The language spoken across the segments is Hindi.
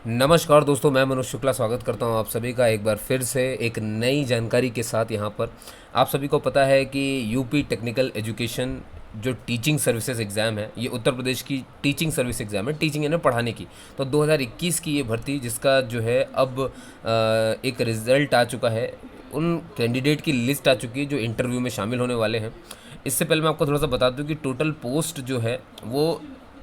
नमस्कार दोस्तों, मैं मनोज शुक्ला स्वागत करता हूं आप सभी का एक बार फिर से एक नई जानकारी के साथ। यहां पर आप सभी को पता है कि यूपी टेक्निकल एजुकेशन जो टीचिंग सर्विसेज एग्ज़ाम है, ये उत्तर प्रदेश की टीचिंग सर्विस एग्ज़ाम है, टीचिंग यानी पढ़ाने की। तो 2021 की ये भर्ती जिसका जो है अब एक रिज़ल्ट आ चुका है, उन कैंडिडेट की लिस्ट आ चुकी है जो इंटरव्यू में शामिल होने वाले हैं। इससे पहले मैं आपको थोड़ा सा बता दूं कि टोटल पोस्ट जो है वो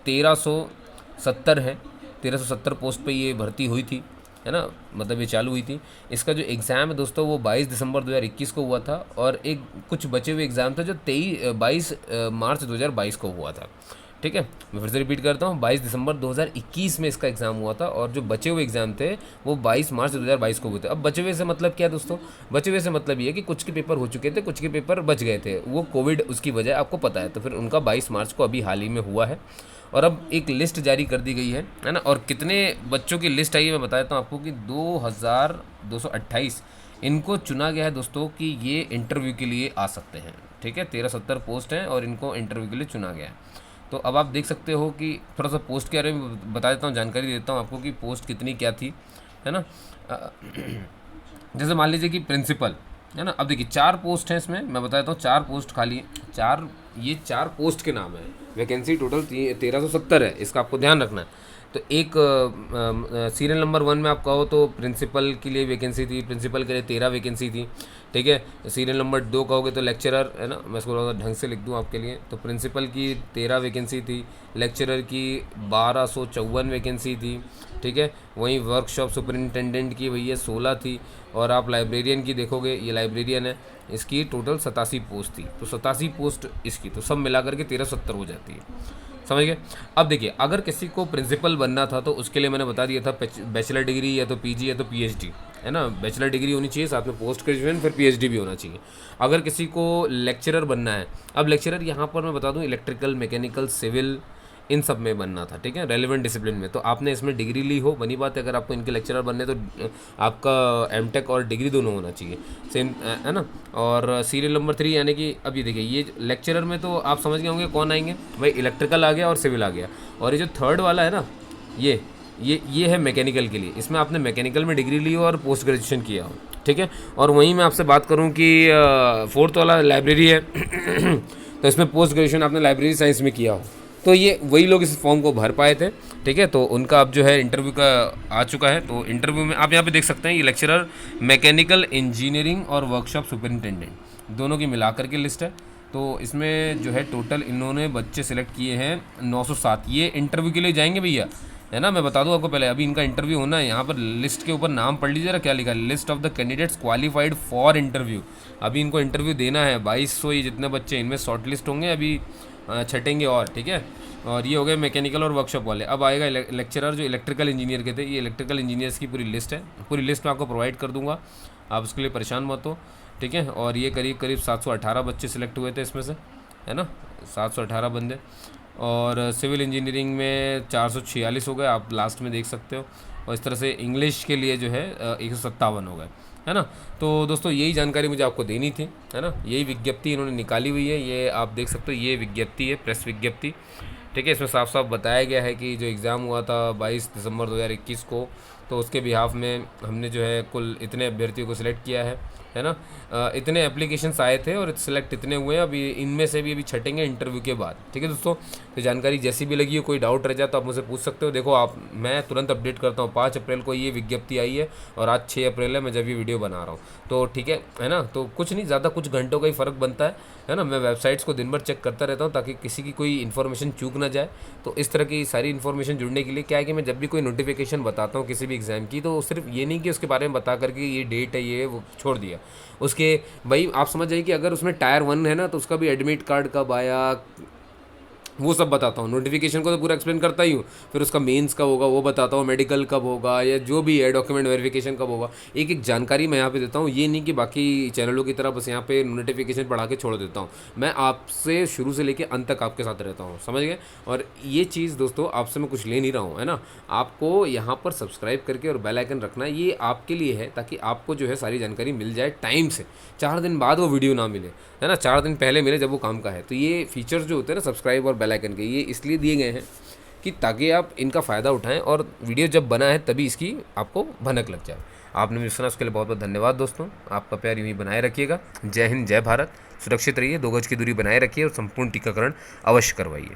1370 है। 1370 पोस्ट पे ये भर्ती हुई थी, है ना, मतलब ये चालू हुई थी। इसका जो एग्ज़ाम है दोस्तों वो 22 दिसंबर 2021 को हुआ था, और एक कुछ बचे हुए एग्ज़ाम थे जो 22 मार्च 2022 को हुआ था। ठीक है, मैं फिर से रिपीट करता हूँ, 22 दिसंबर 2021 में इसका एग्ज़ाम हुआ था, और जो बचे हुए एग्ज़ाम थे वो 22 मार्च 2022 को हुए थे। अब बचे हुए से मतलब क्या है दोस्तों? बचे हुए से मतलब ये है कि कुछ के पेपर हो चुके थे, कुछ के पेपर बच गए थे, वो कोविड उसकी वजह आपको पता है, तो फिर उनका 22 मार्च को अभी हाल ही में हुआ है। और अब एक लिस्ट जारी कर दी गई है ना। और कितने बच्चों की लिस्ट आई है मैं बता देता हूँ आपको कि 2228 इनको चुना गया है दोस्तों कि ये इंटरव्यू के लिए आ सकते हैं। ठीक है, 1370 पोस्ट हैं और इनको इंटरव्यू के लिए चुना गया है। तो अब आप देख सकते हो कि थोड़ा सा पोस्ट के बारे में बता देता हूँ, जानकारी देता हूँ आपको कि पोस्ट कितनी क्या थी, है ना। अ, जैसे मान लीजिए कि प्रिंसिपल, है ना। अब देखिए 4 पोस्ट हैं इसमें, मैं बता देता हूँ 4 पोस्ट खाली है। चार, ये 4 पोस्ट के नाम है। वैकेंसी टोटल 1370 है, इसका आपको ध्यान रखना है। तो एक सीरियल नंबर 1 में आप कहो तो प्रिंसिपल के लिए वैकेंसी थी, प्रिंसिपल के लिए 13 वैकेंसी थी। ठीक है, सीरियल नंबर 2 कहोगे तो लेक्चरर, है ना, मैं इसको थोड़ा ढंग से लिख दूँ आपके लिए। तो प्रिंसिपल की 13 वैकेंसी थी, लेक्चरर की 1254 वैकेंसी थी। ठीक है, वहीं वर्कशॉप सुपरिंटेंडेंट की भैया 16 थी। और आप लाइब्रेरियन की देखोगे, ये लाइब्रेरियन है, इसकी टोटल 87 पोस्ट थी। तो 87 पोस्ट इसकी, तो सब मिला करके 1370 हो जाती है। समझ गए? अब देखिए, अगर किसी को प्रिंसिपल बनना था तो उसके लिए मैंने बता दिया था बैचलर डिग्री या तो पीजी या तो पीएचडी, है ना। बैचलर डिग्री होनी चाहिए, साथ में पोस्ट ग्रेजुएशन, फिर पीएचडी भी होना चाहिए। अगर किसी को लेक्चरर बनना है, अब लेक्चरर यहाँ पर मैं बता दूँ इलेक्ट्रिकल, मैकेनिकल, सिविल, इन सब में बनना था। ठीक है, रेलिवेंट डिसिप्लिन में, तो आपने इसमें डिग्री ली हो, बनी बात है। अगर आपको इनके लेक्चरर बनने तो आपका एमटेक और डिग्री दोनों होना चाहिए, सेम, है ना। और सीरियल नंबर 3 यानी कि अब ये देखिए, ये लेक्चरर में तो आप समझ गए होंगे कौन आएंगे भाई, इलेक्ट्रिकल आ गया और सिविल आ गया। और ये जो थर्ड वाला है ना, ये है मैकेनिकल के लिए। इसमें आपने मैकेनिकल में डिग्री ली हो और पोस्ट ग्रेजुएशन किया हो। ठीक है, और वहीं मैं आपसे बात करूं कि फोर्थ वाला लाइब्रेरी है तो इसमें पोस्ट ग्रेजुएशन आपने लाइब्रेरी साइंस में किया हो, तो ये वही लोग इस फॉर्म को भर पाए थे। ठीक है, तो उनका अब जो है इंटरव्यू का आ चुका है। तो इंटरव्यू में आप यहाँ पे देख सकते हैं, ये लेक्चरर, मैकेनिकल इंजीनियरिंग और वर्कशॉप सुपरिंटेंडेंट दोनों की मिलाकर के लिस्ट है। तो इसमें जो है टोटल इन्होंने बच्चे सिलेक्ट किए हैं 907। ये इंटरव्यू के लिए जाएंगे भैया, है ना। मैं बता दूं आपको पहले, अभी इनका इंटरव्यू होना है। यहाँ पर लिस्ट के ऊपर नाम पढ़ लीजिए जरा, क्या लिखा है, list of the candidates qualified for interview. अभी इनको इंटरव्यू देना है 2200, ये जितने बच्चे इनमें शॉर्ट लिस्ट होंगे, अभी छटेंगे और। ठीक है, और ये हो गए मैकेनिकल और वर्कशॉप वाले। अब आएगा लेक्चरर जो इलेक्ट्रिकल इंजीनियर के थे। ये इलेक्ट्रिकल इंजीनियर्स की पूरी लिस्ट है, पूरी लिस्ट मैं आपको प्रोवाइड कर दूंगा, आप उसके लिए परेशान मत हो। ठीक है, और ये करीब करीब 718 बच्चे सिलेक्ट हुए थे इसमें से, है ना, 718 बंदे। और सिविल इंजीनियरिंग में 446 हो गए, आप लास्ट में देख सकते हो। और इस तरह से इंग्लिश के लिए जो है 157 हो गए, है ना। तो दोस्तों यही जानकारी मुझे आपको देनी थी, है ना। यही विज्ञप्ति इन्होंने निकाली हुई है, ये आप देख सकते हो, ये विज्ञप्ति है, प्रेस विज्ञप्ति। ठीक है, इसमें साफ साफ बताया गया है कि जो एग्ज़ाम हुआ था 22 दिसंबर 2021 को, तो उसके बिहाफ में हमने जो है कुल इतने अभ्यर्थियों को सिलेक्ट किया है ना। इतने एप्लीकेशंस आए थे और सिलेक्ट इतने हुए हैं। अभी इनमें से भी अभी छटेंगे इंटरव्यू के बाद। ठीक है दोस्तों, तो जानकारी जैसी भी लगी हो, कोई डाउट रह जाए तो आप मुझसे पूछ सकते हो। देखो आप, मैं तुरंत अपडेट करता हूँ। 5 अप्रैल को ये विज्ञप्ति आई है और आज 6 अप्रैल है, मैं जब ये वीडियो बना रहा हूँ। तो ठीक है ना, तो कुछ नहीं, ज़्यादा कुछ घंटों का ही फ़र्क बनता है ना। मैं वेबसाइट्स को दिन भर चेक करता रहता हूँ ताकि किसी की कोई इन्फॉर्मेशन चूक ना जाए। तो इस तरह की सारी इन्फॉर्मेशन जुड़ने के लिए क्या है कि मैं जब भी कोई नोटिफिकेशन बताता हूँ किसी भी एग्ज़ाम की, तो सिर्फ ये नहीं कि उसके बारे में बता करके ये डेट है, ये वो छोड़ दिया उसके। भाई आप समझ जाइए कि अगर उसमें टायर 1 है ना, तो उसका भी एडमिट कार्ड कब आया, वो सब बताता हूँ। नोटिफिकेशन को तो पूरा एक्सप्लेन करता ही हूँ, फिर उसका मेंस कब होगा वो बताता हूँ, मेडिकल कब होगा, या जो भी है डॉक्यूमेंट वेरिफिकेशन कब होगा, एक एक जानकारी मैं यहाँ पे देता हूँ। ये नहीं कि बाकी चैनलों की तरह बस यहाँ पे नोटिफिकेशन पढ़ा के छोड़ देता हूँ। मैं आपसे शुरू से लेकर अंत तक आपके साथ रहता हूँ, समझ गए। और ये चीज़ दोस्तों आपसे मैं कुछ ले नहीं रहा हूँ, है ना। आपको यहाँ पर सब्सक्राइब करके और बेल आइकन रखना है, ये आपके लिए है ताकि आपको जो है सारी जानकारी मिल जाए टाइम से। 4 दिन बाद वो वीडियो ना मिले, है ना, 4 दिन पहले मिले जब वो काम का है। तो ये फीचर्स जो होते हैं ना, सब्सक्राइब और बेल आइकन के, ये इसलिए दिए गए हैं कि ताकि आप इनका फ़ायदा उठाएं और वीडियो जब बना है तभी इसकी आपको भनक लग जाए। आपने मुझे सुना उसके लिए बहुत बहुत धन्यवाद दोस्तों। आपका प्यार यूँ ही बनाए रखिएगा। जय हिंद, जय भारत। सुरक्षित रहिए, 2 गज की दूरी बनाए रखिए और संपूर्ण टीकाकरण अवश्य करवाइए।